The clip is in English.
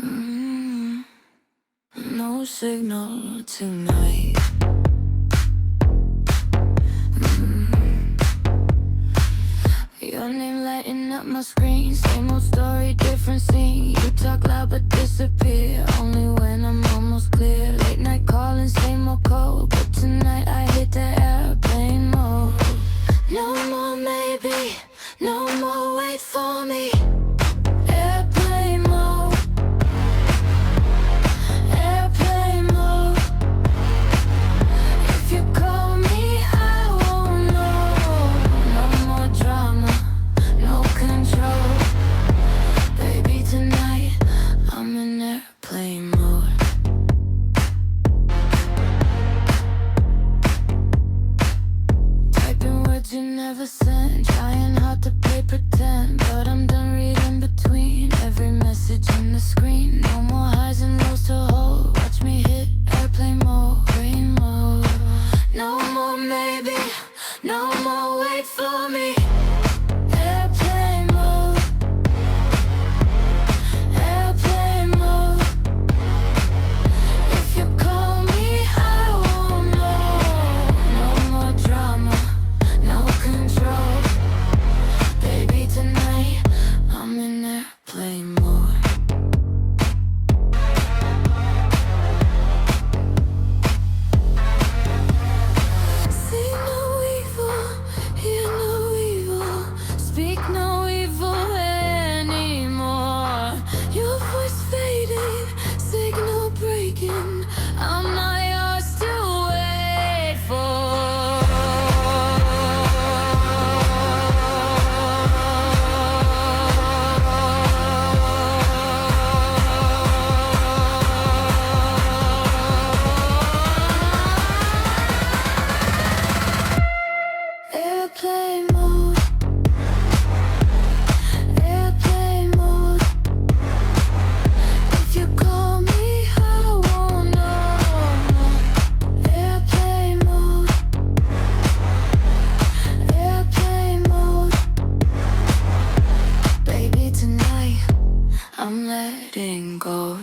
Mm, no signal tonight. Your name lighting up my screen. Same old story, different scene. You talk loud but disappear only when I'm almost clear. Late night calling, same old code, but tonight I hit the airplane mode. No more maybe, no more wait for me. Airplane mode, airplane mode. If you call me, I won't know. No more drama, no control. Baby, tonight I'm in airplane mode. Typing words you never sent, trying hard to play pretend, but I'm done reading between every message in the screen. No more highs and lows to hold. Watch me hit airplane mode, green mode. No more maybe, no more wait for me. Airplane mode, airplane mode. If you call me, I won't know. No more drama, no control. Baby, tonight I'm in airplane mode. See no evil, hear no evil, speak no evil anymore. Your voice fading, signal breaking. I'm not yours to wait for. Airplane mode, airplane mode. If you call me, I won't know. Airplane mode, airplane mode. Baby, tonight I'm letting go.